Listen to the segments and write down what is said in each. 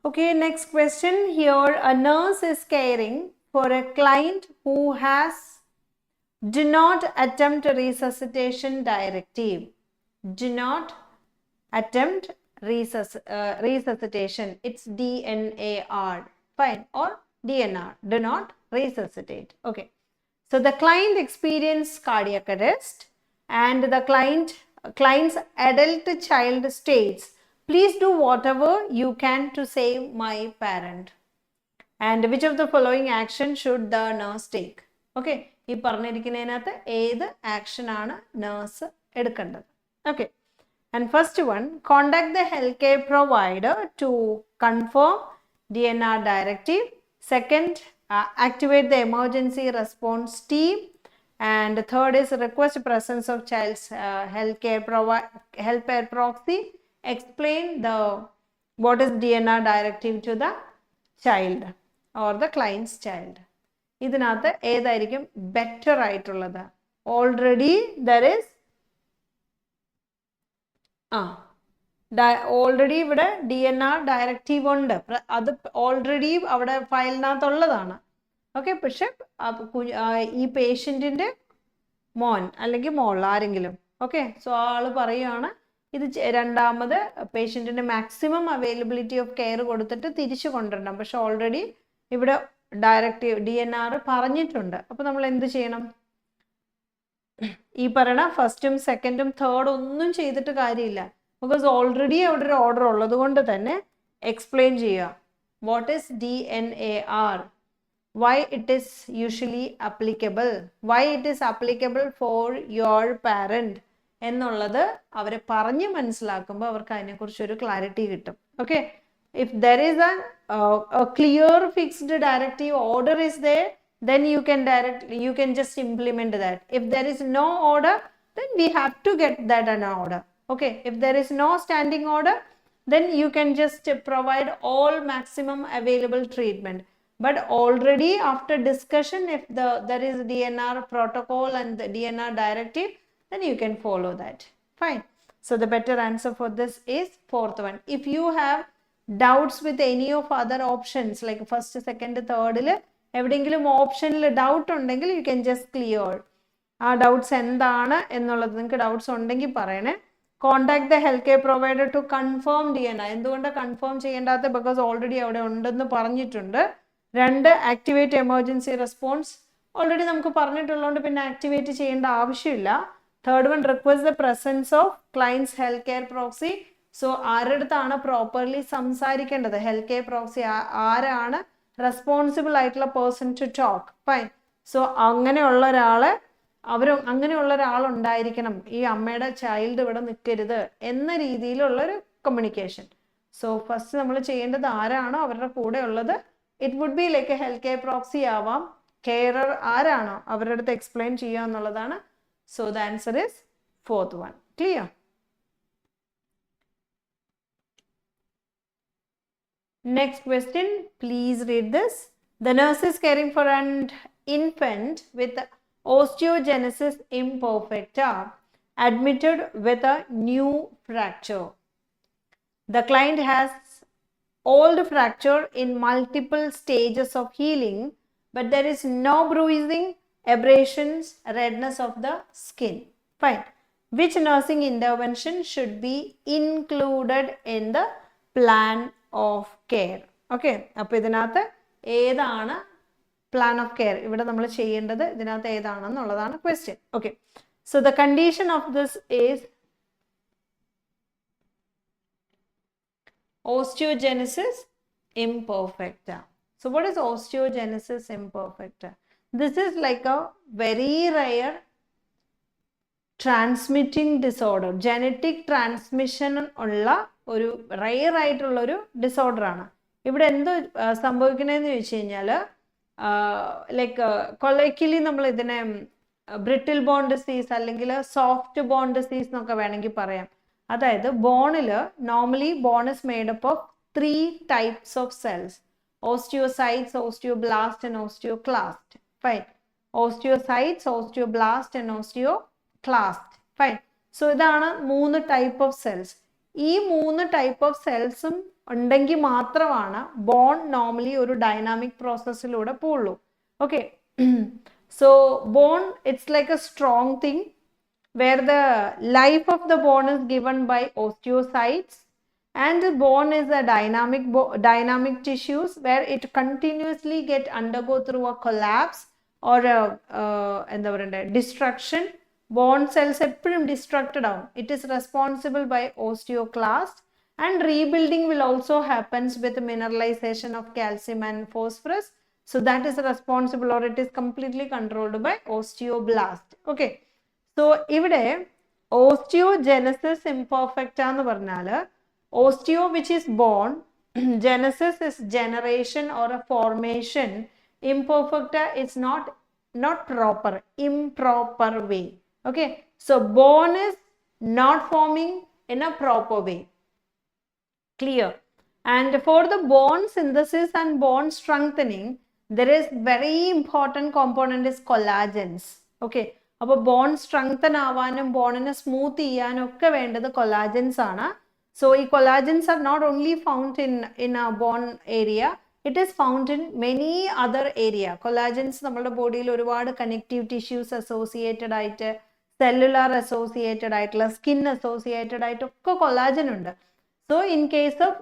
Okay, next question here. A nurse is caring for a client who has do not attempt resuscitation directive. Do not attempt resuscitation. It's DNAR. Fine. Or DNR. Do not resuscitate. Okay. So the client experienced cardiac arrest and the client's adult child states, please do whatever you can to save my parent. And which of the following action should the nurse take? Okay. ഈ പറഞ്ഞിരിക്കുന്നതിനകത്ത് ഏത് action ആണ് nurse എടുക്കേണ്ടത്? Okay. And first one, contact the healthcare provider to confirm DNR directive. Second, activate the emergency response team. And third is request presence of child's healthcare proxy. Explain what is DNR directive to the child or the client's child. ഇതിനകത്ത് ഏതായിരിക്കും better ആയിട്ടുള്ളത്? Already there is already ഇവിടെ DNR directive ഉണ്ട്, അത് already അവിടെ ഫയലിനകത്തുള്ളതാണ്. Okay. പക്ഷെ ഈ പേഷ്യൻറ്റിൻ്റെ മോൻ അല്ലെങ്കിൽ മോൾ ആരെങ്കിലും, ഓക്കെ, സോ ആള് പറയുകയാണ് ഇത് രണ്ടാമത് പേഷ്യൻറ്റിൻ്റെ മാക്സിമം അവൈലബിലിറ്റി ഓഫ് കെയർ കൊടുത്തിട്ട് തിരിച്ചു കൊണ്ടുവരണം. പക്ഷെ ഓൾറെഡി ഇവിടെ ഡയറക്റ്റീവ് DNR പറഞ്ഞിട്ടുണ്ട്. അപ്പോൾ നമ്മൾ എന്ത് ചെയ്യണം? ഈ പറയണ ഫസ്റ്റും സെക്കൻഡും തേർഡും ഒന്നും ചെയ്തിട്ട് കാര്യമില്ല. ബിക്കോസ് ഓൾറെഡി അവിടെ ഒരു ഓർഡർ ഉള്ളത് കൊണ്ട് തന്നെ എക്സ്പ്ലെയിൻ ചെയ്യുക. What is DNAR? Why it is usually applicable? Why it is applicable for your parent? എന്നുള്ളത് അവരെ പറഞ്ഞ് മനസ്സിലാക്കുമ്പോൾ അവർക്ക് അതിനെക്കുറിച്ചൊരു ക്ലാരിറ്റി കിട്ടും. Okay. If there is a clear fixed directive order is there, then you can just implement that. If there is no order, then we have to get that an order. Okay. If there is no standing order, then you can just provide all maximum available treatment. But already after discussion, if there is DNR protocol and the DNR directive, then you can follow that. Fine. So the better answer for this is fourth one. If you have doubts with any of other options like first, second, third, എവിടെയെങ്കിലും ഓപ്ഷനിൽ ഡൗട്ട് ഉണ്ടെങ്കിൽ you can just clear. ആ doubts എന്താണ് എന്നുള്ളത് നിങ്ങൾക്ക് doubts ഉണ്ടെങ്കിൽ പറയണേ. Contact the health care provider to confirm DNR. എന്തുകൊണ്ടാണ് കൺഫേം ചെയ്യേണ്ടാത്ത? ബിക്കോസ് ഓൾറെഡി അവിടെ ഉണ്ടെന്ന് പറഞ്ഞിട്ടുണ്ട്. രണ്ട്, ആക്ടിവേറ്റ് എമർജൻസി റെസ്പോൺസ്. ഓൾറെഡി നമുക്ക് പറഞ്ഞിട്ടുള്ളതുകൊണ്ട് പിന്നെ ആക്ടിവേറ്റ് ചെയ്യേണ്ട ആവശ്യമില്ല. Third one, request the presence of clients health care proxy. So ആരുടെ അടുത്താണ് പ്രോപ്പർലി സംസാരിക്കേണ്ടത്? ഹെൽത്ത് കെയർ പ്രോക്സി ആരാണ് റെസ്പോൺസിബിൾ ആയിട്ടുള്ള person to talk? Fine. So അങ്ങനെയുള്ള ഒരാളുണ്ടായിരിക്കണം. ഈ അമ്മയുടെ ചൈൽഡ് ഇവിടെ നിൽക്കരുത് എന്ന രീതിയിലുള്ളൊരു കമ്മ്യൂണിക്കേഷൻ. സോ ഫസ്റ്റ് നമ്മൾ ചെയ്യേണ്ടത് ആരാണോ അവരുടെ കൂടെ ഉള്ളത്, it would be like a health care proxy ആവാം, കെയറർ ആരാണോ അവരുടെ അടുത്ത് എക്സ്പ്ലെയിൻ ചെയ്യുക എന്നുള്ളതാണ്. So the answer is fourth one. Clear? Next question, please read this. The nurse is caring for an infant with osteogenesis imperfecta admitted with a new fracture. The client has old fracture in multiple stages of healing, but there is no bruising, abrasions, redness of the skin. Fine. Which nursing intervention should be included in the plan of care? Okay. അപ്പോൾ ഇതിനകത്ത് ഏതാണ് plan of care ഇവിടെ നമ്മൾ ചെയ്യേണ്ടത്? ഇതിനകത്ത് ഏതാണെന്നുള്ളതാണ് question. Okay. So the condition of this is osteogenesis imperfecta. So what is osteogenesis imperfecta? This is like a very rare transmitting disorder. Genetic transmission ഉള്ള ഒരു റയർ ആയിട്ടുള്ള ഒരു ഡിസോർഡർ ആണ്. ഇവിടെ എന്ത് സംഭവിക്കണമെന്ന് ചോദിച്ചു കഴിഞ്ഞാൽ ലൈക്ക് കൊളൈക്കലി നമ്മൾ ഇതിനെ ബ്രിട്ടിൽ ബോൺ ഡിസീസ് അല്ലെങ്കിൽ സോഫ്റ്റ് ബോൺ ഡിസീസ് എന്നൊക്കെ വേണമെങ്കിൽ പറയാം. അതായത് ബോണിൽ normally bone is made up of 3 types of cells: osteocytes, osteoblasts and osteoclast. Fine. Osteocytes, osteoblast and osteoclast. Fine. So ഇതാണ് 3 type of cells. ഈ 3 ടൈപ്പ് ഓഫ് സെൽസും ഉണ്ടെങ്കിൽ മാത്രമാണ് ബോൺ നോർമലി ഒരു ഡൈനാമിക് പ്രോസസ്സിലൂടെ പോവുള്ളൂ. Okay, so bone it's like a strong thing where the life of the bone is given by osteocytes, and the bone is a dynamic tissues where it continuously undergo through a collapse or a destruction. Bone cells eppozhum destructed down. It is responsible by osteoclast, and rebuilding will also happens with mineralization of calcium and phosphorus. So that is responsible, or it is completely controlled by osteoblast. Okay, so ഇവിടെ osteogenesis imperfecta എന്ന് പറഞ്ഞാൽ osteo which is born, genesis is generation or a formation, imperfecta is not proper, improper way. Okay, so bone is not forming in a proper way. Clear? And for the bone synthesis and bone strengthening, there is very important component is collagens. Okay, അപ്പോൾ bone strengthen ആവാനും ബോണിനെ smooth ചെയ്യാനും ഒക്കെ വേണ്ടത് കൊളാജൻസ് ആണ്. So ഈ collagens are not only found in a bone area, it is found in many other area. Collagens നമ്മുടെ ബോഡിയിൽ ഒരുപാട് കണക്റ്റീവ് ടിഷ്യൂസ് അസോസിയേറ്റഡ് ആയിട്ട്, സെല്ലുലാർ അസോസിയേറ്റഡ് ആയിട്ടുള്ള, സ്കിൻ അസോസിയേറ്റഡ് ആയിട്ടൊക്കെ കൊളാജൻ ഉണ്ട്. So in case of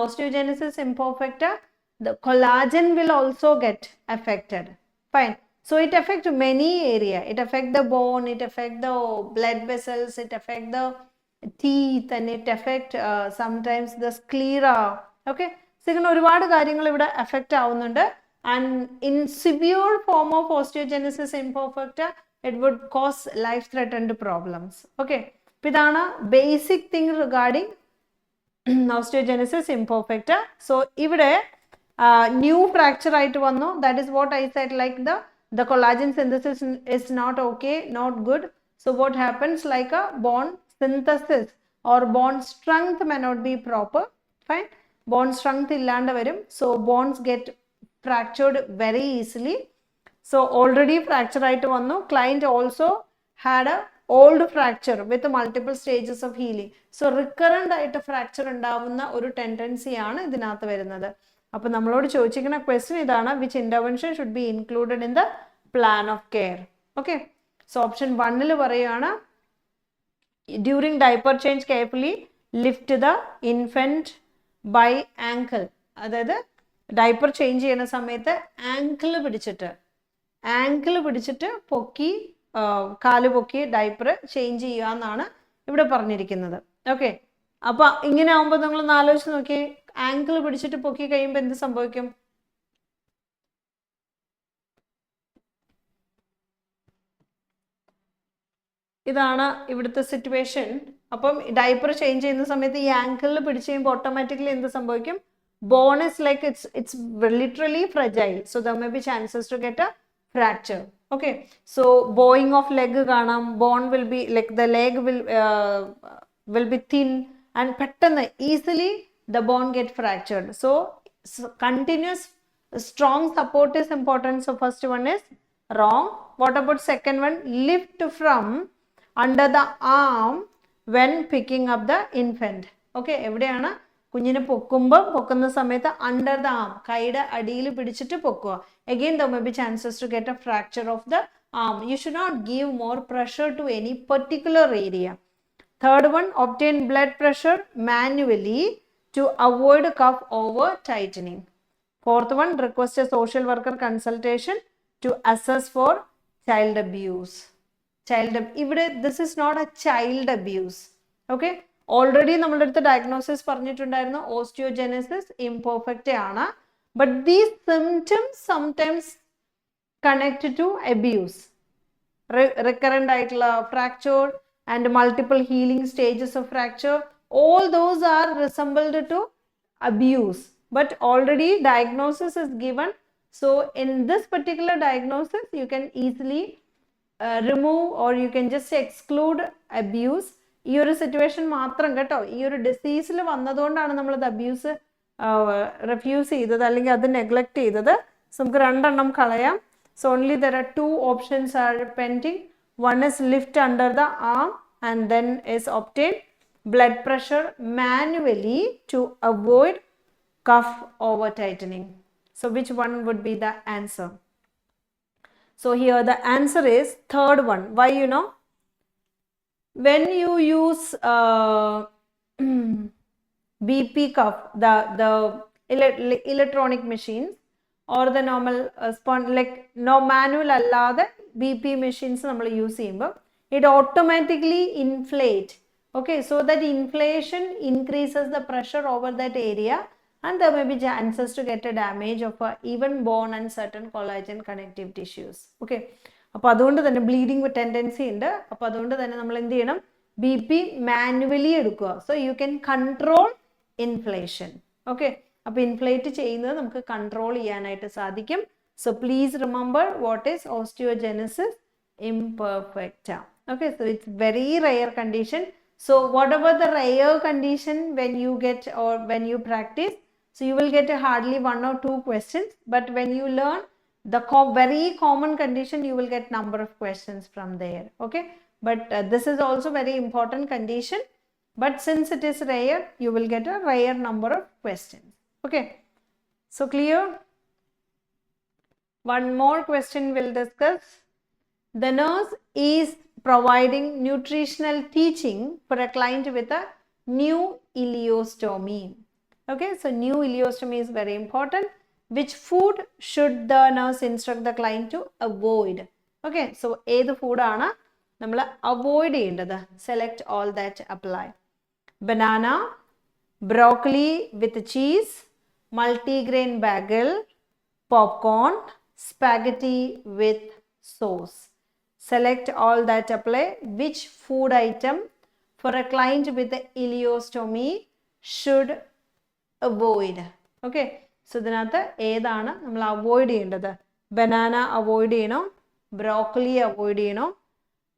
osteogenesis imperfecta, the collagen will also get affected. Fine. So it affects many area. It affects the bone, it affects the blood vessels, it affects the teeth, and it affects sometimes the sclera. Okay, so ഇങ്ങനെ ഒരുപാട് കാര്യങ്ങൾ ഇവിടെ affect ആവുന്നുണ്ട്. And in severe form of osteogenesis imperfecta, it would cause life-threatened problems. Okay, അപ്പോൾ ഇതാണ് basic thing regarding osteogenesis imperfecta. So ഇവിടെ new fracture ആയിട്ട് വന്നു. That is what I said, like the collagen synthesis is not okay, not good. So what happens, like a bone synthesis or bone strength may not be proper. Fine, bone strength illanda varum, so bones get fractured very easily. So already fracture ആയിട്ട് വന്നു. Client also had a old fracture with multiple stages of healing. So recurrent ആയിട്ട് fracture ഉണ്ടാവുന്ന ഒരു tendency ആണ് ഇതിനകത്ത് വരുന്നത്. അപ്പോൾ നമ്മളോട് ചോദിച്ചിരിക്കുന്ന ക്വസ്റ്റ്യൻ ഇതാണ്, which intervention should be included in the plan of care. Okay, so option 1 പറയുകയാണ്, during diaper change carefully lift the infant by ankle. അതായത് ഡൈപ്പർ ചേഞ്ച് ചെയ്യുന്ന സമയത്ത് ആങ്കിൾ പിടിച്ചിട്ട് പൊക്കി, കാല് പൊക്കി ഡൈപ്പർ ചേഞ്ച് ചെയ്യുക എന്നാണ് ഇവിടെ പറഞ്ഞിരിക്കുന്നത്. ഓക്കെ, അപ്പൊ ഇങ്ങനെ ആവുമ്പോൾ നിങ്ങളൊന്ന് ആലോചിച്ച് നോക്കി, ആങ്കിൾ പിടിച്ചിട്ട് പൊക്കി കഴിയുമ്പോൾ എന്ത് സംഭവിക്കും? ഇതാണ് ഇവിടുത്തെ സിറ്റുവേഷൻ. അപ്പം ഡൈപ്പർ ചേഞ്ച് ചെയ്യുന്ന സമയത്ത് ഈ ആങ്കിളിൽ പിടിച്ച് കഴിയുമ്പോൾ ഓട്ടോമാറ്റിക്കലി എന്ത് സംഭവിക്കും? Bone is like it's literally fragile, so there may be chances to get a fracture. Okay, so bowing of leg കാണാം, bone will be like the leg will be thin, and പെട്ടെന്ന് easily the bone get fractured. So continuous strong support is important. So first one is wrong. What about second one? Lift from under the arm when picking up the infant. Okay, എവിടെയാണ് കുഞ്ഞിനെ പൊക്കുന്ന സമയത്ത് under the ആം, കൈയുടെ അടിയിൽ പിടിച്ചിട്ട് പൊക്കുക. Again, there may be chances to get a fracture of the arm. You should not give more pressure to any particular area. Third one, obtain blood pressure manually to avoid cuff over tightening. Fourth one, request a social worker consultation to assess for child abuse. This is not a child abuse. Okay, already നമ്മളുടെ അടുത്ത് diagnosis പറഞ്ഞിട്ടുണ്ടായിരുന്നു, ഓസ്റ്റിയോജെനസിസ് imperfect ആണ്. But these symptoms sometimes connect to abuse. Recurrent ആയിട്ടുള്ള fracture and multiple healing stages of fracture, all those are resembled to abuse. But already diagnosis is given. So in this particular diagnosis, you can easily remove or you can just exclude abuse. ഈ ഒരു situation മാത്രം കേട്ടോ, ഈ ഒരു ഡിസീസിൽ വന്നതുകൊണ്ടാണ് നമ്മളത് abuse refuse ചെയ്തത് അല്ലെങ്കിൽ അത് നെഗ്ലക്ട് ചെയ്തത്. സോ നമുക്ക് രണ്ടെണ്ണം കളയാം. So only there are 2 options are pending. One is lift under the arm and then is obtained. blood pressure manually to avoid cuff over tightening. So which one would be the answer? So here the answer is third one. Why, you know? When you use BP cuff, the electronic machines or the normal like no manual allada BP machines നമ്മൾ use ചെയ്യുമ്പോൾ it automatically inflate. Okay, so that inflation increases the pressure over that area and there may be chances to get a damage of even bone and certain collagen connective tissues. Okay, അപ്പോൾ അതുകൊണ്ട് തന്നെ bleeding tendency ഉണ്ട്. അപ്പോൾ അതുകൊണ്ട് തന്നെ നമ്മൾ എന്ത് ചെയ്യണം? ബി പി മാനുവലി എടുക്കുക. So you can control inflation. Okay, അപ്പോൾ ഇൻഫ്ലേറ്റ് ചെയ്യുന്നത് നമുക്ക് കൺട്രോൾ ചെയ്യാനായിട്ട് സാധിക്കും. So please remember what is osteogenesis imperfecta. Okay, so it's very rare condition. So whatever the rare condition when you get or when you practice, so you will get hardly 1 or 2 questions, but when you learn the very common condition, you will get number of questions from there. Okay, but this is also very important condition, but since it is rare, you will get a rare number of questions. Okay, so clear? One more question we'll discuss. The nurse is providing nutritional teaching for a client with a new ileostomy. Okay, so new ileostomy is very important. Which food should the nurse instruct the client to avoid? Okay, so ഏത് ഫുഡാണ് നമ്മൾ avoid ചെയ്യേണ്ടത്? Select all that apply. Banana, broccoli with cheese, multigrain bagel, popcorn, spaghetti with sauce. Select all that apply. Which food item for a client with the ileostomy should avoid? Okay, so ഇതിനകത്ത് ഏതാണ് നമ്മൾ avoid ചെയ്യേണ്ടത്? Banana avoid ചെയ്യണോ? Broccoli avoid ചെയ്യണോ?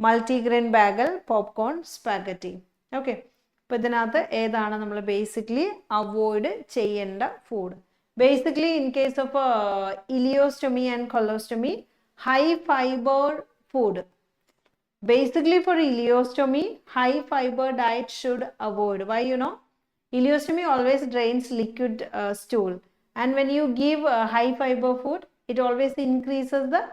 Multigrain bagel, popcorn, spaghetti. Okay, അപ്പോൾ ഇതിനകത്ത് ഏതാണ് നമ്മൾ ബേസിക്കലി അവോയ്ഡ് ചെയ്യേണ്ട food? Basically, in case of ileostomy and colostomy, high fiber food. Basically for ileostomy, high fiber diet should avoid. Why, you know? Ileostomy always drains liquid stool, and when you give high fiber food, it always increases the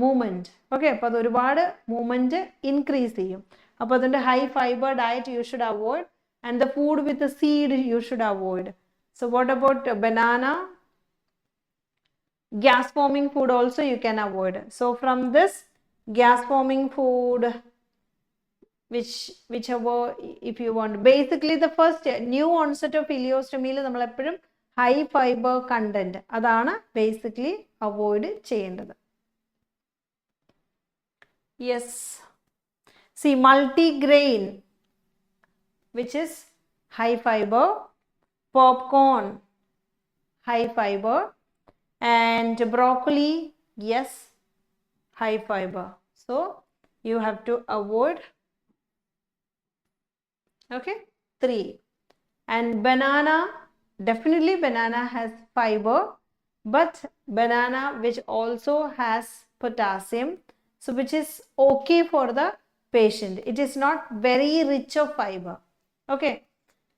movement. Okay, അപ്പോൾ അത് ഒരുപാട് movement increase ചെയ്യും. അപ്പോൾ അതുകൊണ്ട് high fibre diet you should avoid, and the food with seed you should avoid. So what about banana? Gas forming food also you can avoid. So from this gas forming food, whichever if you want, basically the first new onset of ileostomy il nammal eppozhum high fiber content adana basically avoid cheyendadu. Yes, see multigrain, which is high fiber, popcorn high fiber, and broccoli, yes, high fiber. So you have to avoid. Okay, 3. And banana, definitely banana has fiber, but banana which also has potassium, so which is okay for the patient. It is not very rich of fiber. Okay,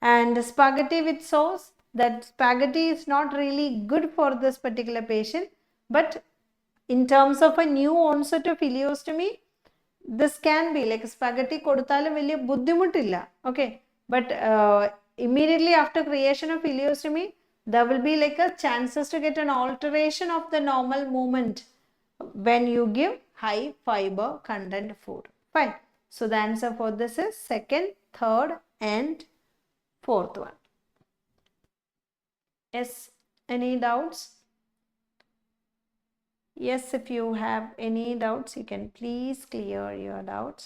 and spaghetti with sauce, that spaghetti is not really good for this particular patient, but in terms of a new onset of ileostomy, this can be like spaghetti koduthalum veliya buddhimuttilla. Okay, but immediately after creation of ileostomy, there will be like a chances to get an alteration of the normal movement when you give high fiber content food. Fine, so the answer for this is second, third and fourth one. Yes, any doubts? Yes, if you have any doubts, you can please clear your doubts.